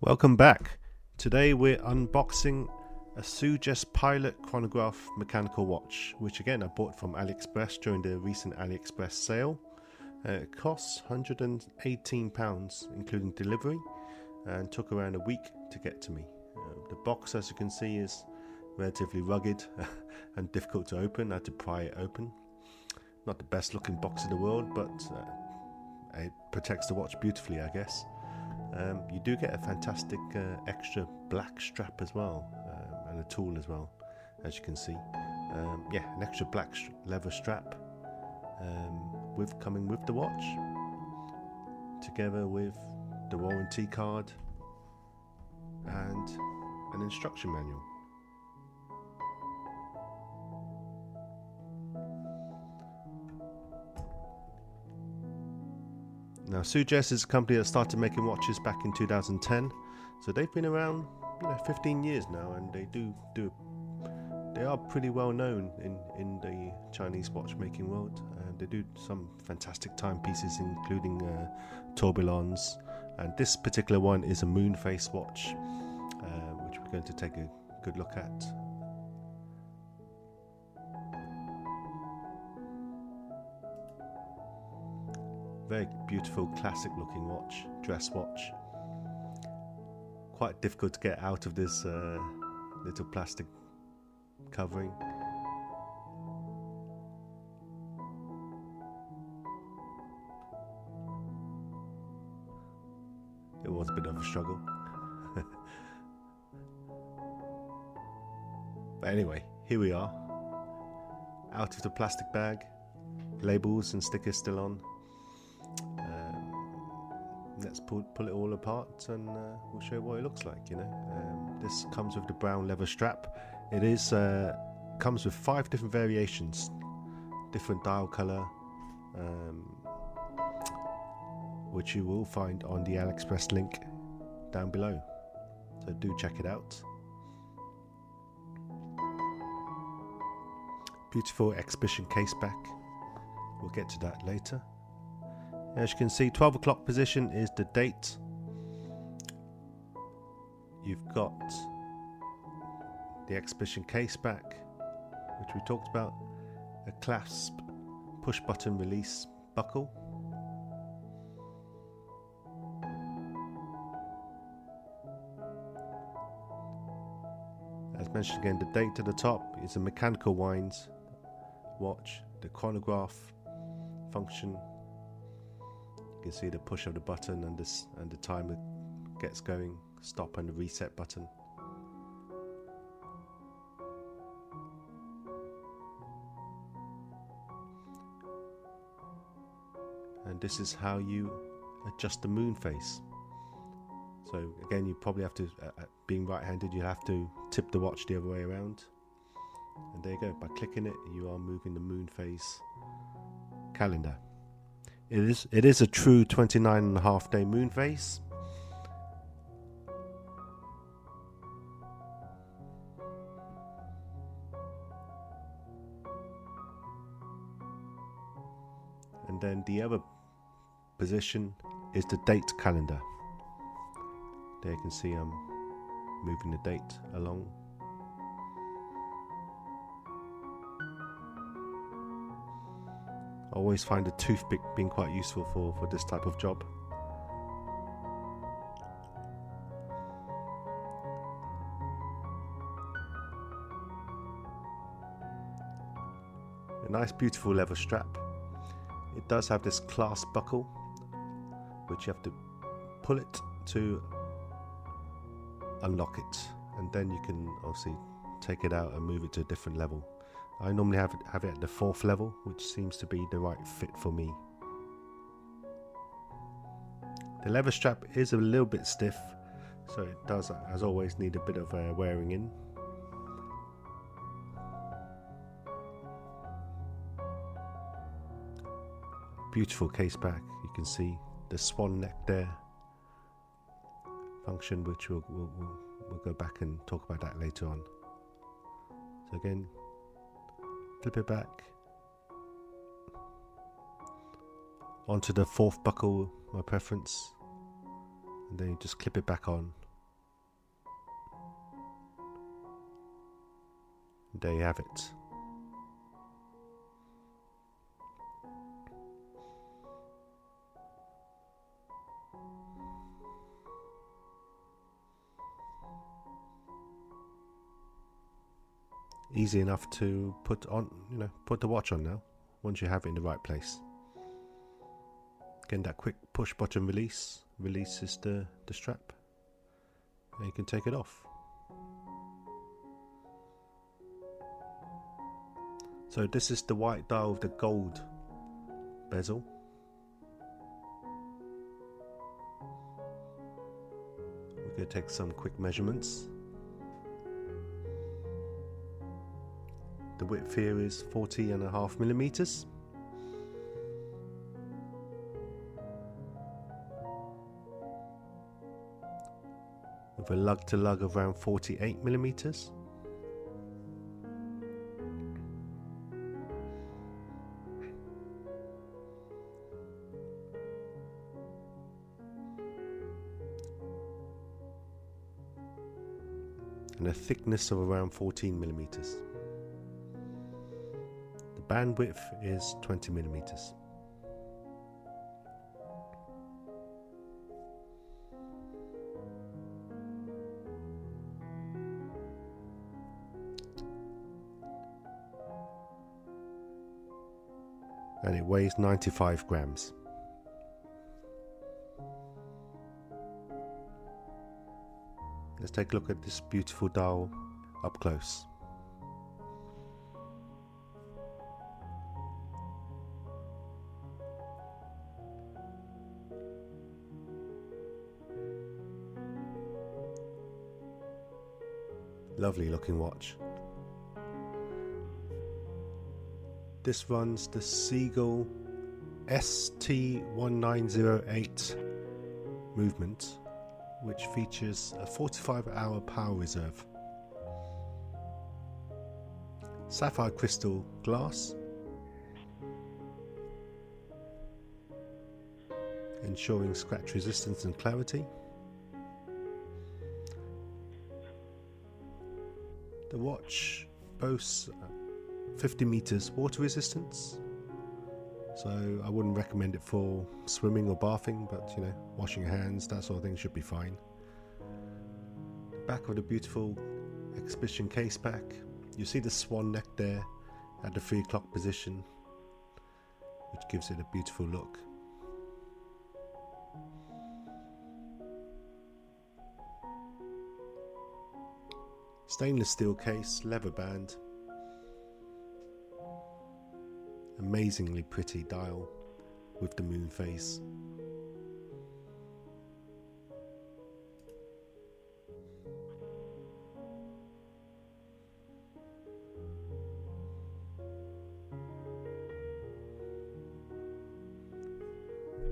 Welcome back. Today we're unboxing a Sugess Pilot Chronograph mechanical watch, which again I bought from AliExpress during the recent AliExpress sale. It costs £118 including delivery and took around a week to get to me. The box, as you can see, is relatively rugged and difficult to open. I had to pry it open. Not the best looking box in the world, but it protects the watch beautifully, I guess. You do get a fantastic extra black strap as well, and a tool as well, as you can see. Yeah, an extra black leather strap coming with the watch, together with the warranty card and an instruction manual. Now, Sugess is a company that started making watches back in 2010, so they've been around 15 years now, and they are pretty well known in the Chinese watchmaking world. They do some fantastic timepieces, including tourbillons, and this particular one is a Moonphase watch, which we're going to take a good look at. Very beautiful, classic looking watch, dress watch. Quite difficult to get out of this little plastic covering. It was a bit of a struggle. But anyway, here we are. Out of the plastic bag, labels and stickers still on. Let's pull it all apart, and we'll show you what it looks like. This comes with the brown leather strap. It is comes with 5 different variations, different dial color, which you will find on the AliExpress link down below. So do check it out. Beautiful exhibition case back. We'll get to that later. As you can see, 12 o'clock position is the date. You've got the exhibition case back, which we talked about, a clasp push button release buckle, as mentioned again, the date at the top is a mechanical wind watch, the chronograph function. You can see the push of the button and the timer gets going, stop, and the reset button. And this is how you adjust the Moonphase. So again, you probably have to, being right-handed, you have to tip the watch the other way around. And there you go. By clicking it, you are moving the Moonphase calendar. It is a true 29.5 day Moonphase. And then the other position is the date calendar. There you can see I'm moving the date along. I always find a toothpick being quite useful for this type of job. A nice beautiful leather strap. It does have this clasp buckle, which you have to pull it to unlock it, and then you can obviously take it out and move it to a different level. I normally have it at the 4th level, which seems to be the right fit for me. The leather strap is a little bit stiff, so it does, as always, need a bit of wearing in. Beautiful case back. You can see the swan neck there function, which we'll go back and talk about that later on. So again, flip it back onto the 4th buckle, my preference, and then you just clip it back on there you have it. Easy enough to put on, put the watch on now, once you have it in the right place. Again, that quick push button releases the strap, and you can take it off. So this is the white dial with the gold bezel. We're going to take some quick measurements. The width here is 40.5 millimeters. With a lug to lug of around 48 millimeters. And a thickness of around 14 millimeters. The band width is 20 millimeters. And it weighs 95 grams. Let's take a look at this beautiful dial up close. Lovely looking watch. This runs the Seagull ST1908 movement, which features a 45-hour power reserve, sapphire crystal glass, ensuring scratch resistance and clarity. The watch boasts 50 meters water resistance, so I wouldn't recommend it for swimming or bathing, but washing your hands, that sort of thing should be fine. Back of the beautiful exhibition case back, you see the swan neck there at the 3 o'clock position, which gives it a beautiful look. Stainless steel case, leather band. Amazingly pretty dial with the Moonphase.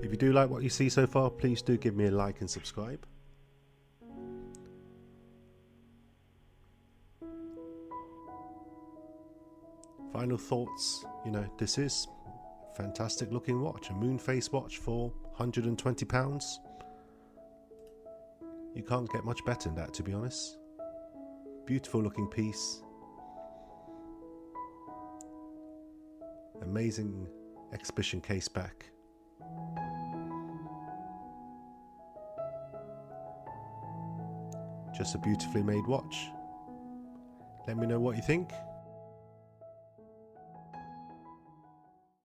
If you do like what you see so far, please do give me a like and subscribe. Final thoughts, this is a fantastic looking watch, a Moonphase watch for £120. You can't get much better than that, to be honest. Beautiful looking piece. Amazing exhibition case back. Just a beautifully made watch. Let me know what you think.